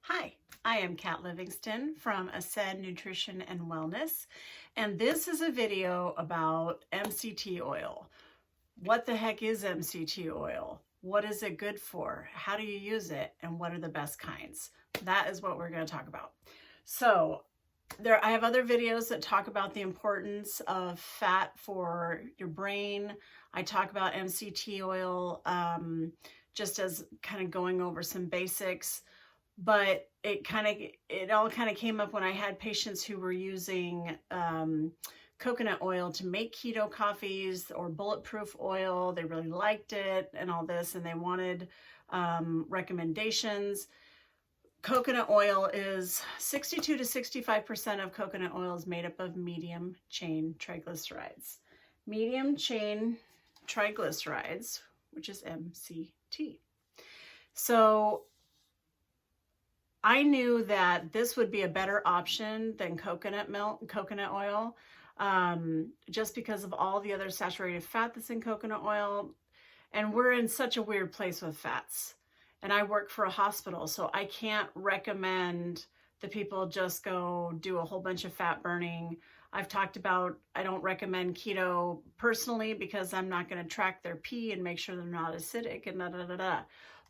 Hi, I am Kat Livingston from Ascend Nutrition and Wellness, and this is a video about MCT oil. What the heck is MCT oil? What is it good for? How do you use it? And what are the best kinds? That is what we're going to talk about. So I have other videos that talk about the importance of fat for your brain. I talk about MCT oil just as kind of going over some basics. But it all kind of came up when I had patients who were using coconut oil to make keto coffees or bulletproof oil. They really liked it and all this, and they wanted recommendations. Coconut oil is 62 to 65% of coconut oil is made up of medium chain triglycerides. Medium chain triglycerides, which is MCT. So I knew that this would be a better option than coconut oil, just because of all the other saturated fat that's in coconut oil. And we're in such a weird place with fats. And I work for a hospital, so I can't recommend that people just go do a whole bunch of fat burning. I've talked about, I don't recommend keto personally because I'm not going to track their pee and make sure they're not acidic and da-da-da-da.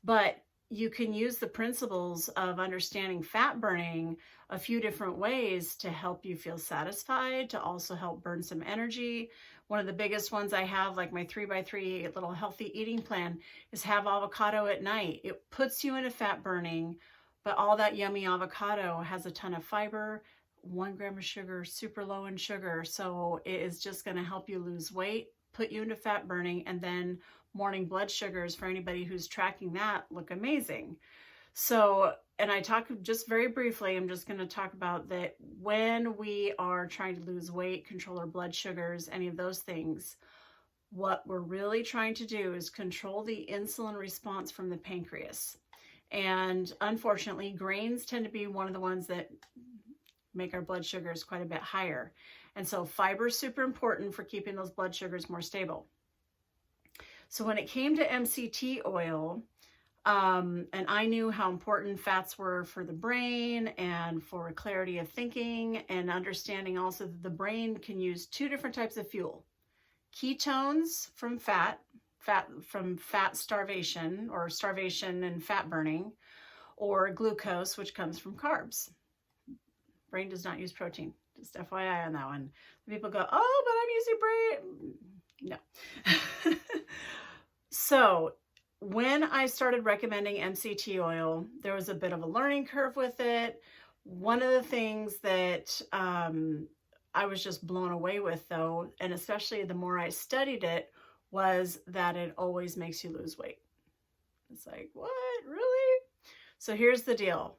But you can use the principles of understanding fat burning a few different ways to help you feel satisfied, to also help burn some energy. One of the biggest ones I have, like my 3x3 little healthy eating plan, is have avocado at night. It puts you into fat burning, but all that yummy avocado has a ton of fiber, 1 gram of sugar, super low in sugar. So it is just going to help you lose weight, put you into fat burning, and then morning blood sugars, for anybody who's tracking that, look amazing. So, and I talk just very briefly, I'm just going to talk about that when we are trying to lose weight, control our blood sugars, any of those things, what we're really trying to do is control the insulin response from the pancreas. And unfortunately, grains tend to be one of the ones that make our blood sugars quite a bit higher. And so fiber is super important for keeping those blood sugars more stable. So when it came to MCT oil, and I knew how important fats were for the brain and for clarity of thinking, and understanding also that the brain can use 2 different types of fuel. Ketones from fat from fat starvation or starvation and fat burning, or glucose, which comes from carbs. Brain does not use protein. Just FYI on that one. People go, oh, but I'm using brain. No. So when I started recommending MCT oil, there was a bit of a learning curve with it. One of the things that I was just blown away with, though, and especially the more I studied it, was that it always makes you lose weight. It's like, what? Really? So here's the deal.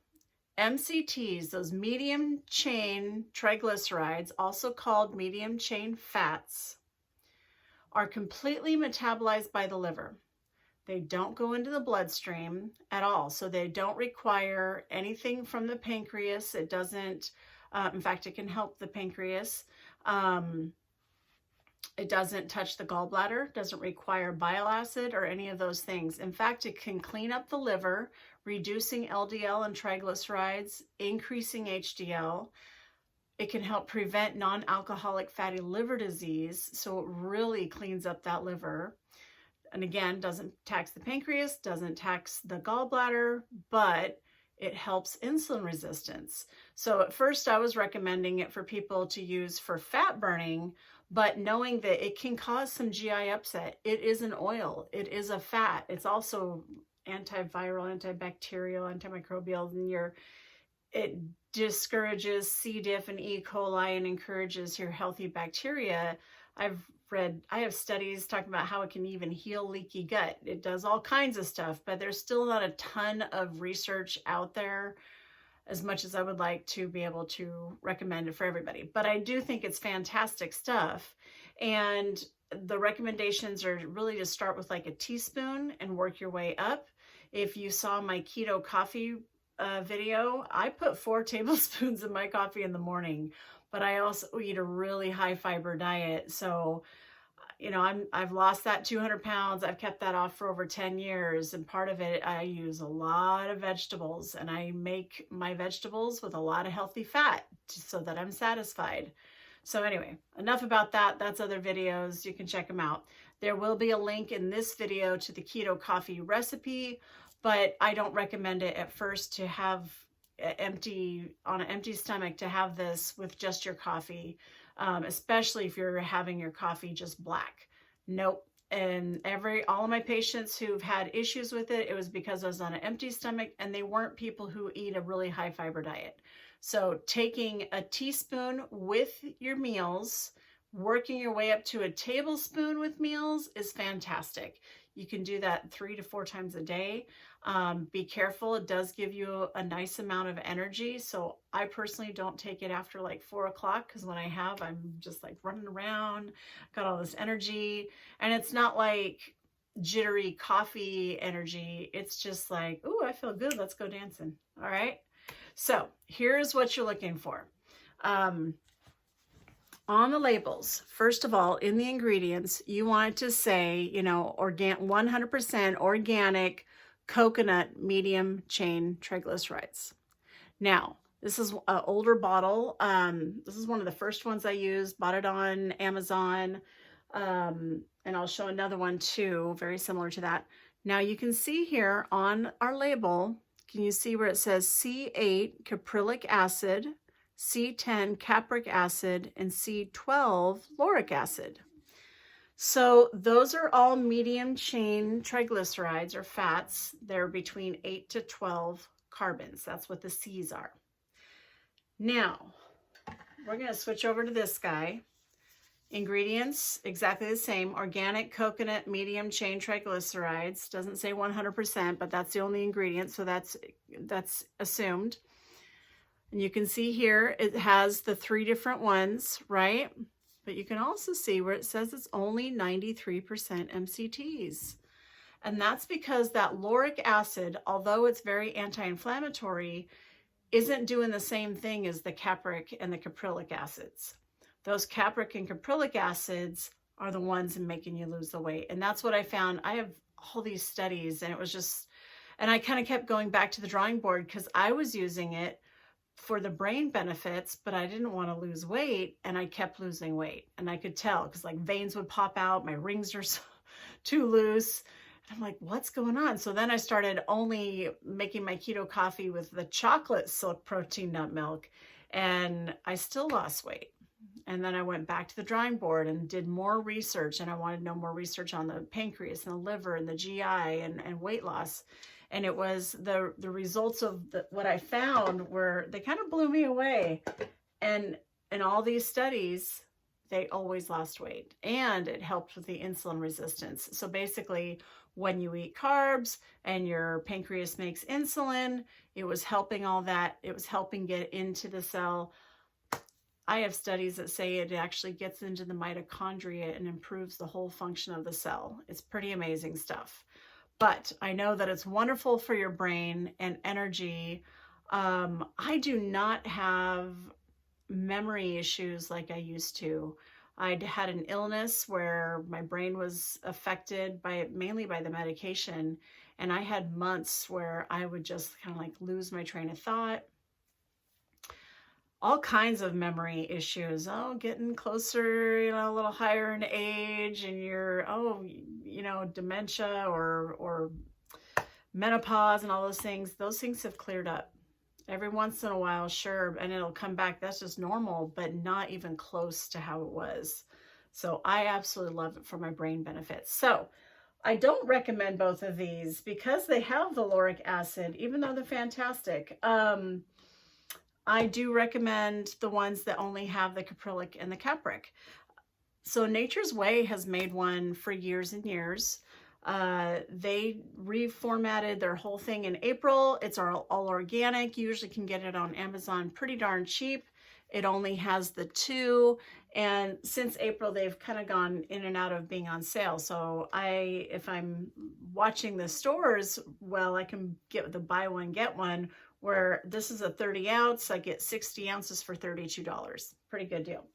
MCTs, those medium chain triglycerides, also called medium chain fats, are completely metabolized by the liver. They don't go into the bloodstream at all. So they don't require anything from the pancreas. It doesn't, in fact, it can help the pancreas. It doesn't touch the gallbladder, doesn't require bile acid or any of those things. In fact, it can clean up the liver, reducing LDL and triglycerides, increasing HDL. It can help prevent non-alcoholic fatty liver disease, so it really cleans up that liver. And again, doesn't tax the pancreas, doesn't tax the gallbladder, but it helps insulin resistance. So at first I was recommending it for people to use for fat burning, but knowing that it can cause some GI upset. It is an oil, it is a fat. It's also antiviral, antibacterial, antimicrobial, and it discourages C. diff and E. coli and encourages your healthy bacteria. I have studies talking about how it can even heal leaky gut. It does all kinds of stuff, but there's still not a ton of research out there as much as I would like to be able to recommend it for everybody. But I do think it's fantastic stuff. And the recommendations are really to start with like a teaspoon and work your way up. If you saw my Keto Coffee video, I put 4 tablespoons of my coffee in the morning, but I also eat a really high fiber diet. So you know, I've lost that 200 pounds. I've kept that off for over 10 years. And part of it, I use a lot of vegetables, and I make my vegetables with a lot of healthy fat so that I'm satisfied. So anyway, enough about that. That's other videos. You can check them out. There will be a link in this video to the Keto Coffee recipe, but I don't recommend it at first to have on an empty stomach to have this with just your coffee, especially if you're having your coffee just black. Nope. And all of my patients who've had issues with it, it was because I was on an empty stomach, and they weren't people who eat a really high fiber diet. So taking a teaspoon with your meals, working your way up to a tablespoon with meals is fantastic. You can do that 3 to 4 times a day. Be careful. It does give you a nice amount of energy. So I personally don't take it after like 4 o'clock, because when I have, I'm just like running around, got all this energy. And it's not like jittery coffee energy. It's just like, ooh, I feel good. Let's go dancing. All right. So here's what you're looking for. On the labels, first of all, in the ingredients, you want to say, you know, 100% organic coconut medium chain triglycerides. Now, this is an older bottle. This is one of the first ones I used, bought it on Amazon. And I'll show another one too, very similar to that. Now you can see here on our label, can you see where it says C8 caprylic acid, C10 capric acid, and C12 lauric acid. So those are all medium chain triglycerides or fats. They're between 8 to 12 carbons. That's what the C's are. Now, we're going to switch over to this guy. Ingredients, exactly the same. Organic coconut medium chain triglycerides. Doesn't say 100%, but that's the only ingredient, so that's assumed. And you can see here it has the 3 different ones, right? But you can also see where it says it's only 93% MCTs. And that's because that lauric acid, although it's very anti-inflammatory, isn't doing the same thing as the capric and the caprylic acids. Those capric and caprylic acids are the ones making you lose the weight. And that's what I found. I have all these studies, and it was just, and I kind of kept going back to the drawing board because I was using it for the brain benefits, but I didn't want to lose weight, and I kept losing weight. And I could tell because like veins would pop out, my rings are too loose. And I'm like, what's going on? So then I started only making my keto coffee with the chocolate silk protein nut milk, and I still lost weight. And then I went back to the drawing board and did more research, and I wanted to know more research on the pancreas and the liver and the GI and weight loss. And it was the results of what I found were, they kind of blew me away. And in all these studies, they always lost weight, and it helped with the insulin resistance. So basically, when you eat carbs and your pancreas makes insulin, it was helping all that. It was helping get into the cell. I have studies that say it actually gets into the mitochondria and improves the whole function of the cell. It's pretty amazing stuff. But I know that it's wonderful for your brain and energy. I do not have memory issues like I used to. I'd had an illness where my brain was affected mainly by the medication. And I had months where I would just kind of like lose my train of thought. All kinds of memory issues. Oh, getting closer, you know, a little higher in age, and you're, you know, dementia or menopause and all those things. Those things have cleared up. Every once in a while, sure, and it'll come back. That's just normal, but not even close to how it was. So I absolutely love it for my brain benefits. So I don't recommend both of these because they have the lauric acid, even though they're fantastic. I do recommend the ones that only have the caprylic and the capric. So Nature's Way has made one for years and years. They reformatted their whole thing in April. It's all organic. You usually can get it on Amazon pretty darn cheap. It only has the 2. And since April, they've kind of gone in and out of being on sale. So if I'm watching the stores, well, I can get the buy one, get one, where this is a 30 ounce. I get 60 ounces for $32. Pretty good deal.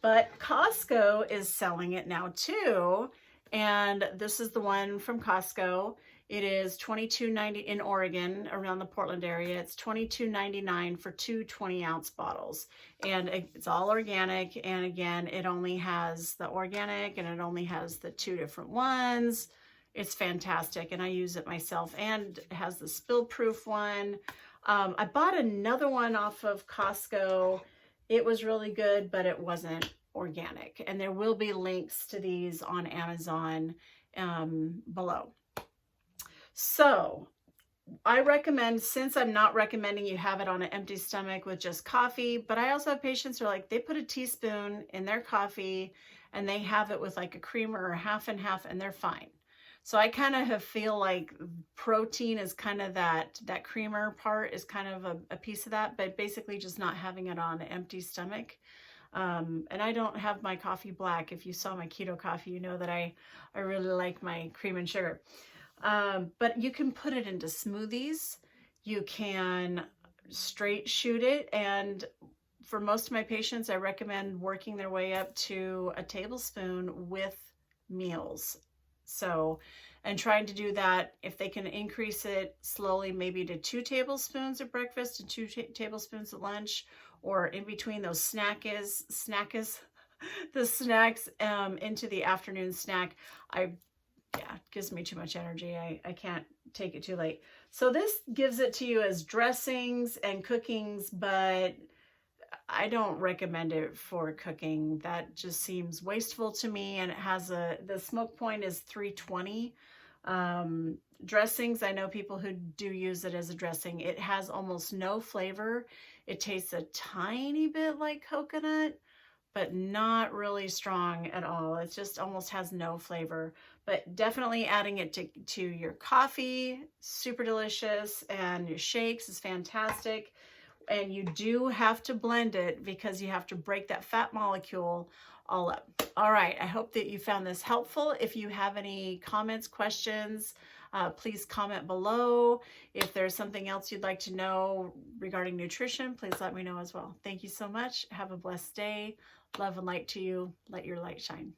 But Costco is selling it now too. And this is the one from Costco. It is $22.90 in Oregon, around the Portland area. It's $22.99 for two 20-ounce bottles. And it's all organic. And again, it only has the organic and it only has the 2 different ones. It's fantastic. And I use it myself. And it has the spill-proof one. I bought another one off of Costco. It was really good, but it wasn't organic. And there will be links to these on Amazon below. So I recommend, since I'm not recommending you have it on an empty stomach with just coffee, but I also have patients who are like, they put a teaspoon in their coffee and they have it with like a creamer or half and half and they're fine. So I kind of feel like protein is kind of that creamer part is kind of a piece of that, but basically just not having it on an empty stomach. And I don't have my coffee black. If you saw my keto coffee, you know that I really like my cream and sugar. But you can put it into smoothies. You can straight shoot it. And for most of my patients, I recommend working their way up to a tablespoon with meals. So, and trying to do that, if they can increase it slowly, maybe to 2 tablespoons at breakfast and 2 tablespoons at lunch, or in between those the snacks into the afternoon snack. It gives me too much energy. I can't take it too late. So this gives it to you as dressings and cookings, but I don't recommend it for cooking. That just seems wasteful to me. And it has the smoke point is 320. Dressings, I know people who do use it as a dressing. It has almost no flavor. It tastes a tiny bit like coconut, but not really strong at all. It just almost has no flavor. But definitely adding it to your coffee, super delicious, and your shakes is fantastic. And you do have to blend it because you have to break that fat molecule all up. All right, I hope that you found this helpful. If you have any comments, questions, please comment below. If there's something else you'd like to know regarding nutrition, please let me know as well. Thank you so much. Have a blessed day. Love and light to you. Let your light shine.